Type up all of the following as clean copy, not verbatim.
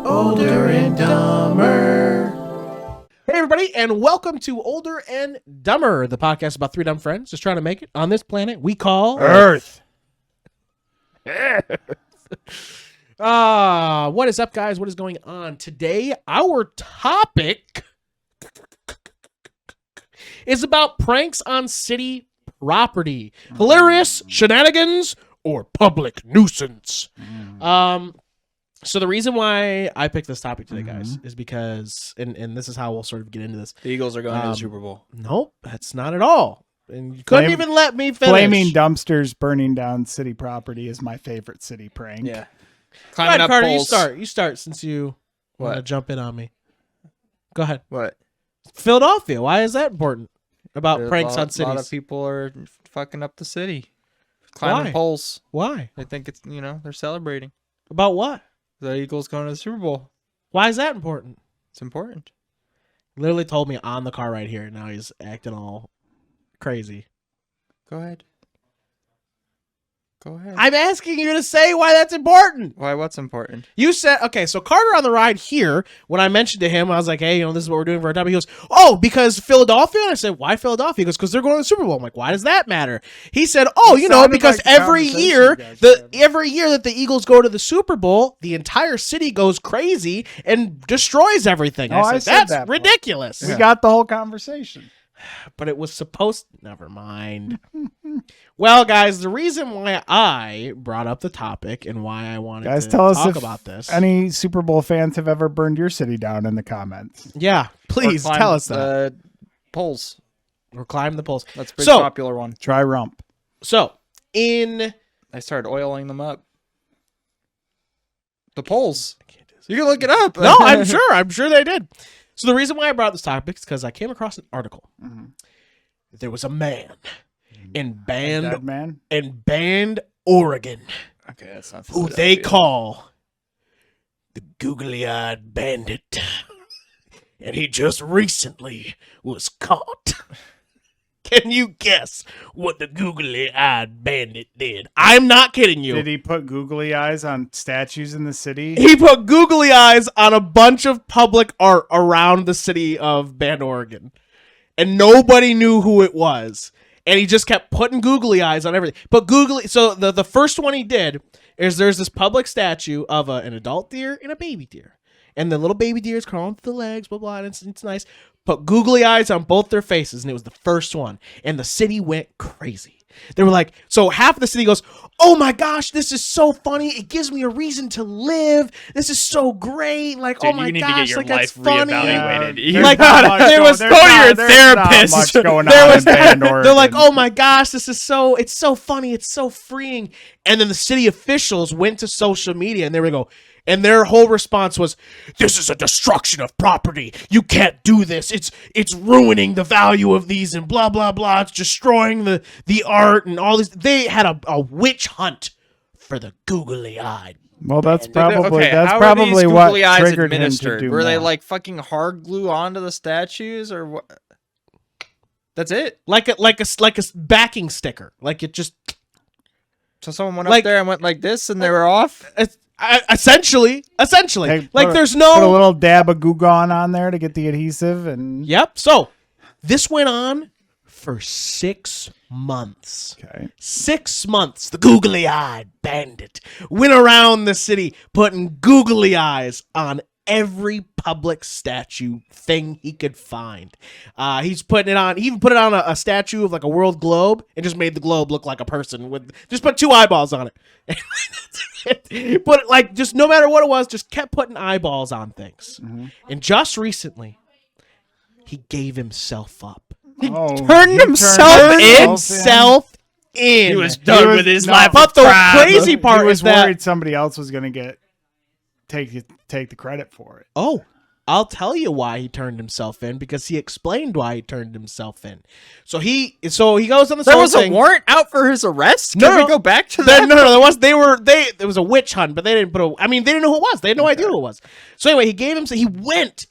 Older and Dumber. Hey everybody, and welcome to Older and Dumber, the podcast about three dumb friends just trying to make it on this planet we call Earth. What is up, guys? What is going on today? Our topic is about pranks on city property, hilarious shenanigans, or public nuisance. So the reason why I picked this topic today, guys, is because, and this is how we'll sort of get into this. The Eagles are going to the Super Bowl. Nope, that's not at all. And you couldn't even let me finish. Flaming dumpsters burning down city property is my favorite city prank. Yeah. Go ahead, Carter, you start. You start since you want to jump in on me. Go ahead. What? Philadelphia. Why is that important? About pranks on cities. A lot of people are fucking up the city. Climbing poles. Why? They think it's, they're celebrating. About what? The Eagles going to the Super Bowl. Why is that important? It's important. Literally told me on the car right here. Now he's acting all crazy. Go ahead. Go ahead. I'm asking you to say why that's important. Why? What's important? You said, okay, so Carter on the ride here, when I mentioned to him, I was like, hey, this is what we're doing for our topic. He goes, oh, because Philadelphia? And I said, why Philadelphia? He goes, because they're going to the Super Bowl. I'm like, why does that matter? He said, because every year that the Eagles go to the Super Bowl, the entire city goes crazy and destroys everything. I said, that's ridiculous. We got the whole conversation. But it was supposed... Never mind. Well, guys, the reason why I brought up the topic and why I wanted to talk about this... Any Super Bowl fans have ever burned your city down in the comments. Yeah, please tell us that. Poles. Or climb the poles. That's a pretty popular one. Try rump. So, I started oiling them up. The poles. You can look it up. No, I'm sure they did. So the reason why I brought this topic is because I came across an article. Mm-hmm. There was a man in Bend, Oregon. Okay, that's not who they call the googly-eyed bandit. And he just recently was caught. Can you guess what the googly-eyed bandit did? I'm not kidding you. Did he put googly eyes on statues in the city? He put googly eyes on a bunch of public art around the city of Bend, Oregon. And nobody knew who it was. And he just kept putting googly eyes on everything. But so the first one he did is there's this public statue of an adult deer and a baby deer. And the little baby deer is crawling through the legs, blah, blah, and it's nice. Put googly eyes on both their faces, and it was the first one. And the city went crazy. They were like, so half of the city goes, oh my gosh, this is so funny. It gives me a reason to live. This is so great. Like, dude, oh my you need gosh, to get your like life that's funny. reevaluated. Like, there was go to your therapist. Not much going on in Bend, Oregon. They're like, oh my gosh, it's so funny. It's so freeing. And then the city officials went to social media and they would go, and their whole response was, this is a destruction of property. You can't do this. It's ruining the value of these and blah, blah, blah. It's destroying the art and all this. They had a witch hunt for the googly-eyed. Well, that's probably how what googly eyes triggered him to administered. do Were they more. like fucking hard glue onto the statues or what? That's it? Like a backing sticker. Like it just... So someone went up there and went like this and they were off? Essentially, Hey, there's put a little dab of Goo Gone on there to get the adhesive, and yep. So this went on for 6 months. Okay, 6 months. The googly-eyed bandit went around the city putting googly eyes on every public statue thing he could find. He's putting it on. He even put it on a statue of like a world globe and just made the globe look like a person with just put 2 eyeballs on it. But like just no matter what it was, just kept putting eyeballs on things. Mm-hmm. And just recently, he gave himself up. He turned himself in. He was done with his life. But the crazy part was is that worried somebody else was going to take the credit for it. Oh, I'll tell you why he turned himself in, because he explained why he turned himself in. So he goes on the There was a warrant out for his arrest? Can we go back to that? No, there was a witch hunt, but they didn't they didn't know who it was. They had no idea who it was. So anyway, he went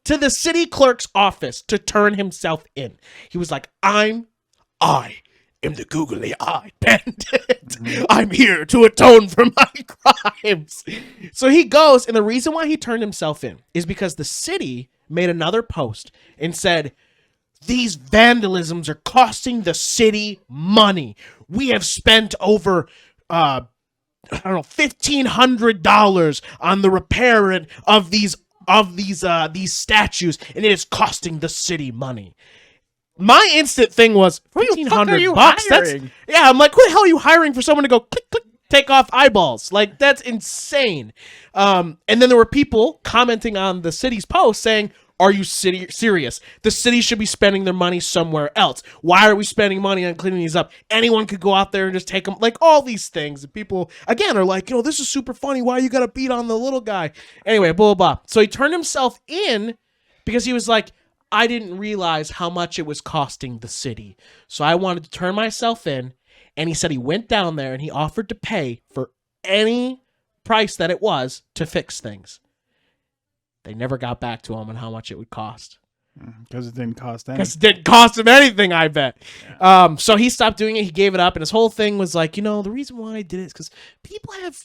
to the city clerk's office to turn himself in. He was like, I am the googly-eyed bandit. I'm here to atone for my crimes. So he goes, and the reason why he turned himself in is because the city made another post and said, these vandalisms are costing the city money. We have spent over, $1,500 on the repair of these statues, and it is costing the city money. My instant thing was $1,500. I'm like, who the hell are you hiring for someone to go click click take off eyeballs? Like, that's insane. And then there were people commenting on the city's post saying, are you serious? The city should be spending their money somewhere else. Why are we spending money on cleaning these up? Anyone could go out there and just take them. Like, all these things. And people, again, are like, this is super funny. Why you got to beat on the little guy? Anyway, blah, blah, blah. So he turned himself in because he was like, I didn't realize how much it was costing the city. So I wanted to turn myself in. And he said he went down there and he offered to pay for any price that it was to fix things. They never got back to him on how much it would cost. Because it didn't cost anything. Because it didn't cost him anything, I bet. Yeah. So he stopped doing it. He gave it up. And his whole thing was like, the reason why I did it is because people have,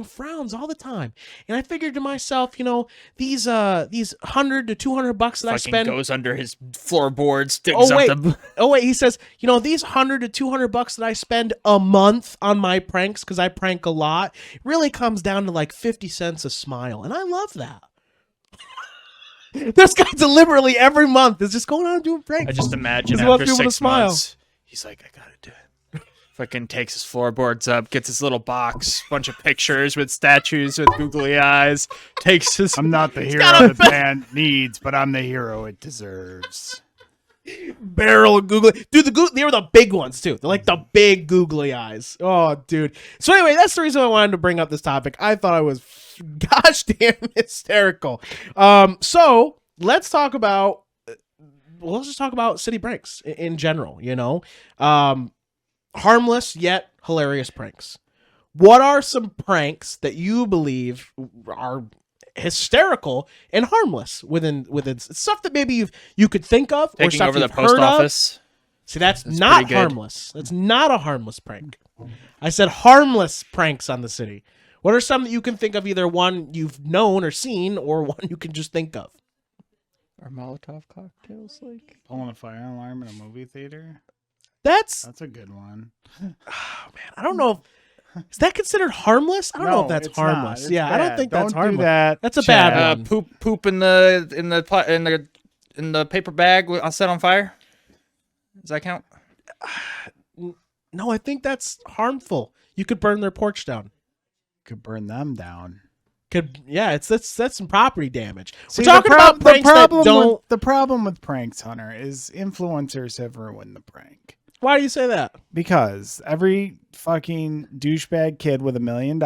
frowns all the time. And I figured to myself, these $100 to $200 that I spend goes under his floorboards, digs up the... Oh, wait. He says, these $100 to $200 that I spend a month on my pranks, because I prank a lot, really comes down to like 50 cents a smile. And I love that. This guy deliberately every month is just going on and doing pranks. I just imagine Just wants after people to 6 smile. months, he's like, I gotta do it. Fucking takes his floorboards up, gets his little box, bunch of pictures with statues with googly eyes, takes his... I'm not the hero the band needs, but I'm the hero it deserves. Barrel of googly... Dude, they were the big ones, too. They're like the big googly eyes. Oh, dude. So anyway, that's the reason I wanted to bring up this topic. I thought I was gosh damn hysterical. So let's talk about... let's just talk about city pranks in general, harmless yet hilarious pranks. What are some pranks that you believe are hysterical and harmless within stuff that maybe you could think of, or Taking stuff over the you've post heard office. of? See, that's not pretty good. harmless. That's not a harmless prank. I said harmless pranks on the city. What are some that you can think of, either one you've known or seen, or one you can just think of? Are Molotov cocktails like... Pulling a fire alarm in a movie theater? That's a good one. Oh, man, I don't know. Is that considered harmless? I don't know if that's it's harmless. not. It's Yeah, I bad. don't think that's Don't harmless. do that. That's a Chad. bad one. Poop in the paper bag set on fire. Does that count? No, I think that's harmful. You could burn their porch down. Could burn them down. That's some property damage. See, We're talking about pranks that don't. The problem with pranks, Hunter, is influencers have ruined the prank. Why do you say that? Because every fucking douchebag kid with $1 million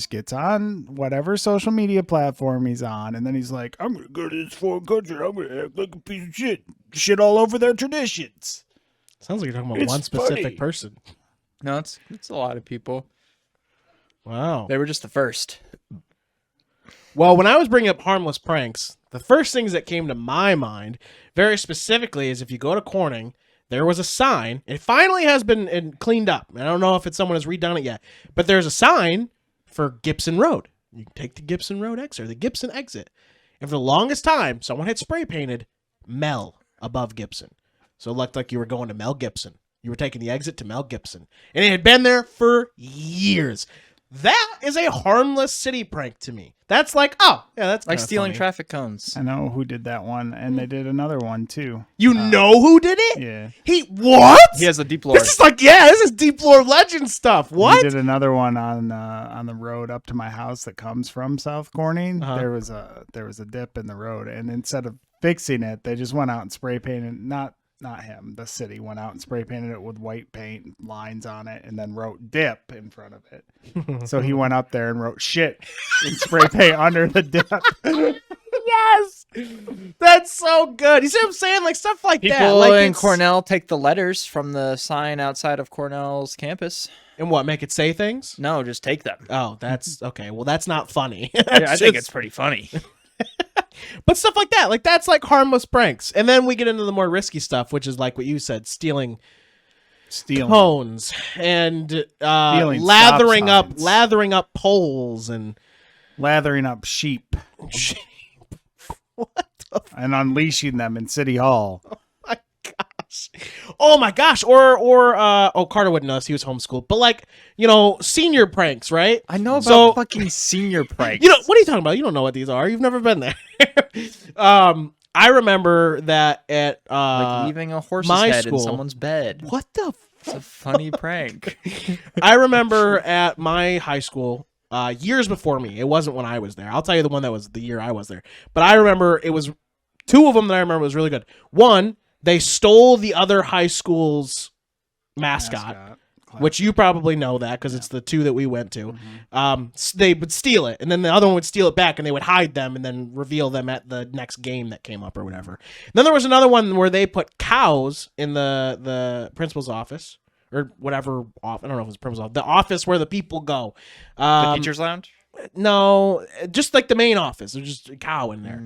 gets on whatever social media platform he's on, and then he's like, I'm going to go to this foreign country, I'm going to act like a piece of shit. Shit all over their traditions. Sounds like you're talking about It's one specific funny. person. No, it's a lot of people. Wow. They were just the first. Well, when I was bringing up harmless pranks, the first things that came to my mind, very specifically, is if you go to Corning, there was a sign. It finally has been cleaned up. I don't know if someone has redone it yet, but there's a sign for Gibson Road. You can take the Gibson Road exit, or the Gibson exit. And for the longest time, someone had spray painted Mel above Gibson. So it looked like you were going to Mel Gibson. You were taking the exit to Mel Gibson. And it had been there for years. That is a harmless city prank to me. That's like, oh, yeah, that's Like kinda stealing funny. traffic cones. I know who did that one, and they did another one too. You know who did it? Yeah. What? He has a deep lord. This is like, this is Deep Lore Legend stuff. What? He did another one on the road up to my house that comes from South Corning. Uh-huh. There was a dip in the road, and instead of fixing it, they just went out and spray painted. Not him. The city went out and spray painted it with white paint lines on it, and then wrote "dip" in front of it. So he went up there and wrote "shit" in spray paint under the dip. Yes, that's so good. You see what I'm saying? Like stuff like that. People Like in it's- Cornell take the letters from the sign outside of Cornell's campus. and what, make it say things? No, just take them. Oh, that's okay. Well, that's not funny. Yeah, I That's think just- it's pretty funny. But stuff like that, that's like harmless pranks. And then we get into the more risky stuff, which is like what you said, stealing Stealing. cones and Stealing lathering stop up signs. lathering up poles and Lathering up sheep what the and unleashing them in City Hall. my gosh. Oh my gosh. Or Carter wouldn't know us, he was homeschooled. But like, senior pranks, right? I know about So- fucking senior pranks. What are you talking about? You don't know what these are. You've never been there. I remember that at like leaving a horse's my head school. in someone's bed. what the It's a funny prank. I remember at my high school, years before me. It wasn't when I was there. I'll tell you the one that was the year I was there. But I remember it was two of them that I remember was really good. One, they stole the other high school's mascot. Which you probably know that because it's the two that we went to. They would steal it, and then the other one would steal it back, and they would hide them and then reveal them at the next game that came up or whatever. Then there was another one where they put cows in the principal's office or whatever. I don't know if it was principal's office. The office where the people go. The teacher's lounge? No, just like the main office. There's just a cow in there.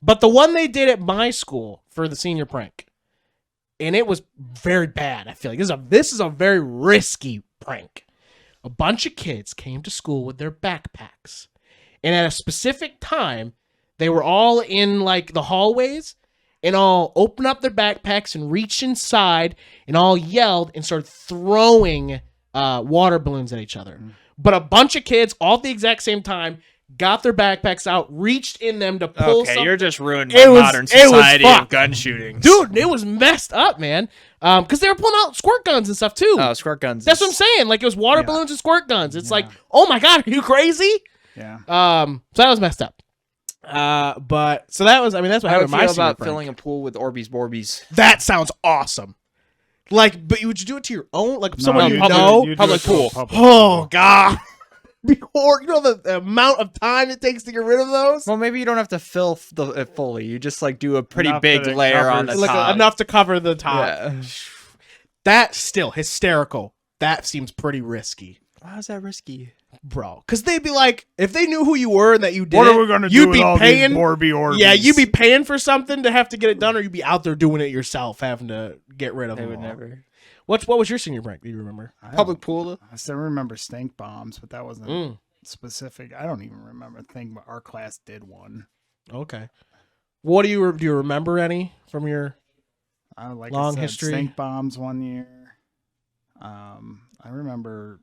But the one they did at my school for the senior prank. And it was very bad. I feel like this is a very risky prank. A bunch of kids came to school with their backpacks. And at a specific time, they were all in like the hallways and all opened up their backpacks and reached inside and all yelled and started throwing water balloons at each other. But a bunch of kids all at the exact same time got their backpacks out, reached in them to pull Okay, something. you're just ruining It was- modern it was society of fucked. gun shootings. Dude, it was messed up, man. Because they were pulling out squirt guns and stuff too. Oh, squirt guns. That's what I'm saying. Like it was water balloons and squirt guns. It's like, oh my god, are you crazy? Yeah. So that was messed up. But so that was. I mean, that's what How would happened. you My feel about senior filling a pool with Orbeez Borbies? prank. That sounds awesome. Like, but would you do it to your own? Like No, someone you you do- know? you do public it to a pool. public Oh pool. god. Before the amount of time it takes to get rid of those. Well, maybe you don't have to fill it fully. You just like do a pretty Enough big that it layer on the covers- Like top. enough to cover the top. Yeah. That's still hysterical. That seems pretty risky. Why is that risky? Bro, because they'd be like, if they knew who you were and that you did What it, are we gonna do you'd with be all paying. these Orby Orbeez? Yeah, you'd be paying for something to have to get it done, or you'd be out there doing it yourself, having to get rid of They them. would all. never. What was your senior prank? Do you remember? I don't- Public pool. I still remember stink bombs, but that wasn't Mm. specific. I don't even remember a thing, but our class did one. Okay. What do you remember any from your? Like Long I said, history. stink bombs one year. I remember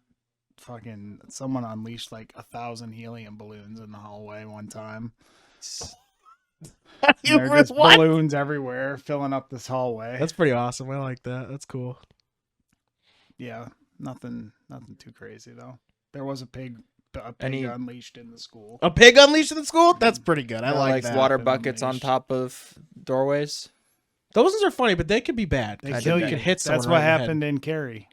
fucking someone unleashed like 1,000 helium balloons in the hallway one time. There are just What? balloons everywhere filling up this hallway. That's pretty awesome. I like that. That's cool. Yeah, nothing too crazy though. There was a pig Any- unleashed in the school. A pig unleashed in the school? That's pretty good. I Yeah, like Like that. water Been buckets on unleashed. top of doorways. Those ones are funny, but they could be bad. They I kill did you. that. Could hit someone That's right what in the head. happened in Cary.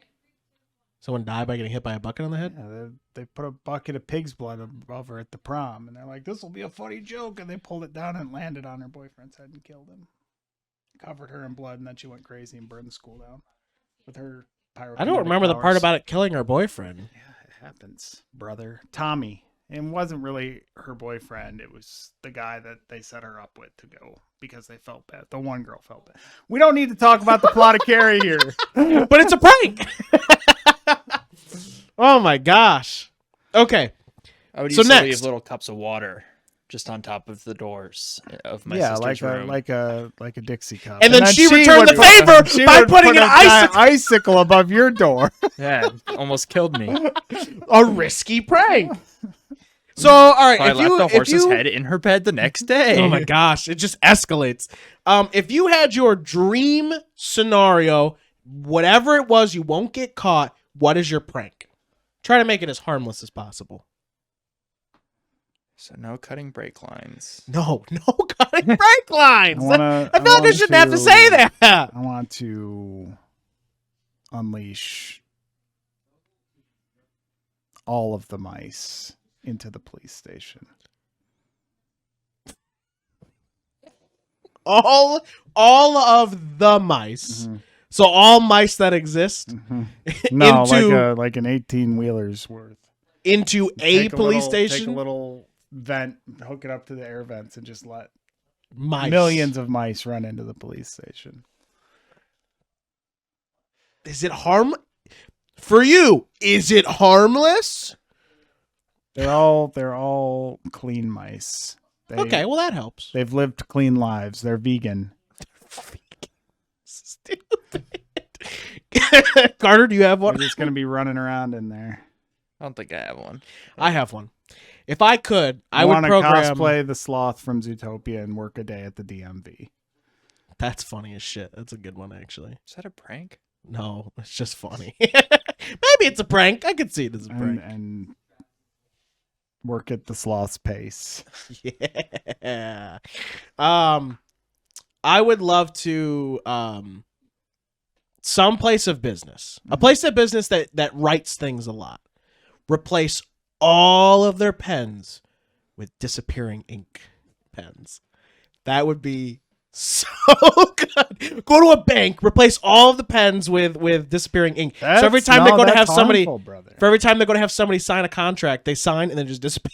Someone died by getting hit by a bucket on the head? Yeah, they put a bucket of pig's blood above her at the prom, and they're like, "This will be a funny joke," and they pulled it down and landed on her boyfriend's head and killed him. Covered her in blood, and then she went crazy and burned the school down with her pyrokinetic I don't remember the part powers. about it killing her boyfriend. Yeah, it happens, brother. Tommy. It wasn't really her boyfriend. It was the guy that they set her up with to go because they felt bad. The one girl felt bad. We don't need to talk about the plot of Carrie here. But it's a prank. Oh my gosh. Okay. I would So usually next. leave little cups of water just on top of the doors of my Yeah, sister's room. like a Dixie cup. And then she returned would the favor she by would putting put an a giant icicle- icicle above your door. Yeah, almost killed me. A risky prank. So, all right. So I if left you, the if horse's you, head in her bed the next day. oh my gosh, it just escalates. If you had your dream scenario, whatever it was, you won't get caught. What is your prank? Try to make it as harmless as possible. So no cutting brake lines. No cutting brake lines. I I feel like I shouldn't have to say that. I want to unleash all of the mice into the police station. All of the mice. Mhm. So all mice that exist No, Into- like an 18-wheeler's worth. into a Take police little- station. Take a little vent, hook it up to the air vents, and just let Mice. millions of mice run into the police station. Is it for you? Is it harmless? They're all clean mice. Okay, well that helps. They've lived clean lives. They're vegan. Stupid. Carter, do you have They're one? just gonna be running around in there. I don't think I have one. I have one. If I could, I would want to program. cosplay the sloth from Zootopia and work a day at the DMV. That's funny as shit. That's a good one, actually. Is that a prank? No, it's just funny. Maybe it's a prank. I could see it as a prank. And work at the sloth's pace. Yeah. I would love to some place of business. A place of business that writes things a lot. Replace all of their pens with disappearing ink pens. That would be so good. Go to a bank, replace all of the pens with disappearing ink. So every time they're going to have somebody for every time they're going to have somebody sign a contract, they sign and then just disappear.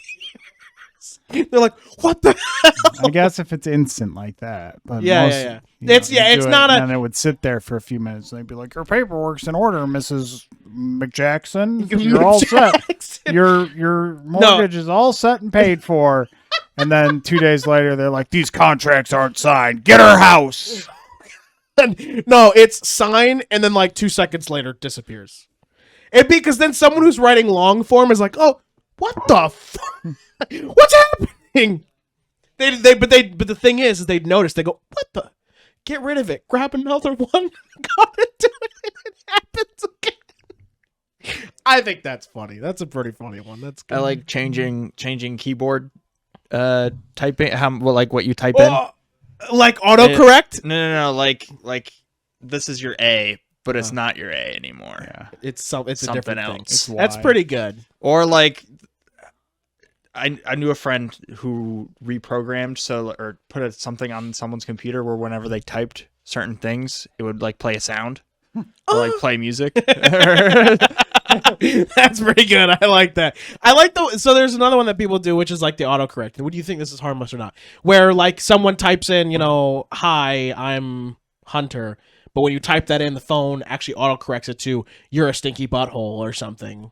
They're like, what the hell? I guess if it's instant like that. But Yeah. it's not a. And it would sit there for a few minutes and they'd be like, your paperwork's in order, Mrs. McJackson. You're all set. Your mortgage is all set and paid for. And then 2 days later, they're like, these contracts aren't signed. Get her house. No, it's sign and then like 2 seconds later disappears. It'd be because then someone who's writing long form is like, oh, what the fuck? What's happening? But the thing is they'd notice. They go, what the? Get rid of it. Grab another one. Gotta do it. It happens again. I think that's funny. That's a pretty funny one. That's good. I like changing keyboard typing. What you type in. Like autocorrect? No. Like this is your A, but it's not your A anymore. Yeah. It's a something different else. thing. That's pretty good. Or like, I knew a friend who reprogrammed or put something on someone's computer where whenever they typed certain things, it would like play a sound or like play music. That's pretty good. I like that. So there's another one that people do, which is like the autocorrect. Would you think this is harmless or not? Where like someone types in, hi, I'm Hunter. But when you type that in, the phone actually autocorrects it to "you're a stinky butthole" or something.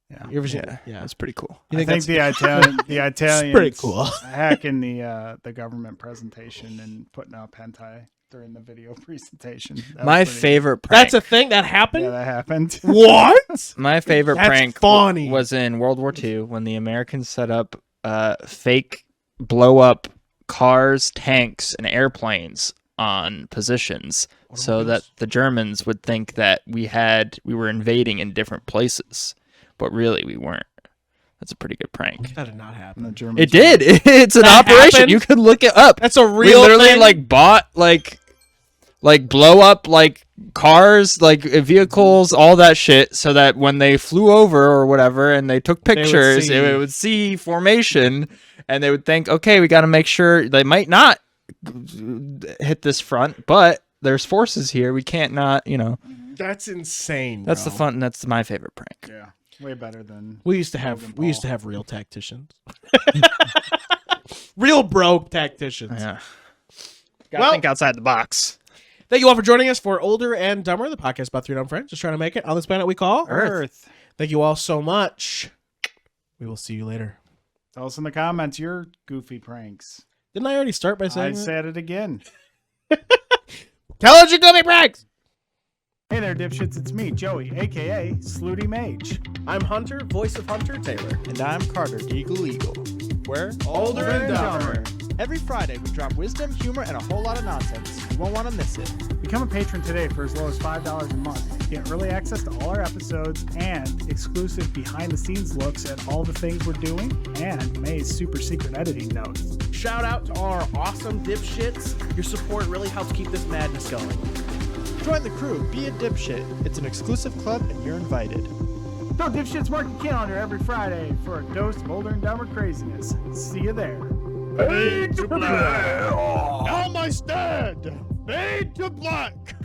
Yeah. You ever seen? Yeah, that's pretty cool. I think the Italians pretty cool. hacking the government presentation and putting up hentai during the video presentation. My favorite prank. That's a thing that happened? Yeah, that happened. What? My favorite That's prank funny. was in World War II when the Americans set up fake blow up cars, tanks, and airplanes on positions so that the Germans would think that we were invading in different places, but really we weren't. That's a pretty good prank. That did not happen. It did. It's an operation. Happened? You could look it up. That's a real We literally thing? like bought like blow up like cars, like vehicles, all that shit, so that when they flew over or whatever and they took pictures, it would see formation and they would think, okay, we got to make sure they might not hit this front, but there's forces here. We can't not, That's insane. That's bro. the fun. That's my favorite prank. Yeah, way better than We used to have real tacticians. Real broke tacticians. Yeah. Gotta think outside the box. Thank you all for joining us for Older and Dumber, the podcast about three dumb friends just trying to make it on this planet we call Earth. Thank you all so much. We will see you later. Tell us in the comments your goofy pranks. Didn't I already start by saying I that? said it again. Tell us your goofy pranks! Hey there, dipshits. It's me, Joey, a.k.a. Slooty Mage. I'm Hunter, voice of Hunter Taylor. And I'm Carter, Deagle Eagle. We're Older and Dumber. Every Friday, we drop wisdom, humor, and a whole lot of nonsense. You won't want to miss it. Become a patron today for as low as $5 a month. Get early access to all our episodes and exclusive behind-the-scenes looks at all the things we're doing and May's super secret editing notes. Shout out to all our awesome dipshits. Your support really helps keep this madness going. Join the crew. Be a dipshit. It's an exclusive club, and you're invited. So dipshits, mark your calendar every Friday for a dose of Older and Dumber craziness. See you there. Fade to black. Now my stand. Fade to black.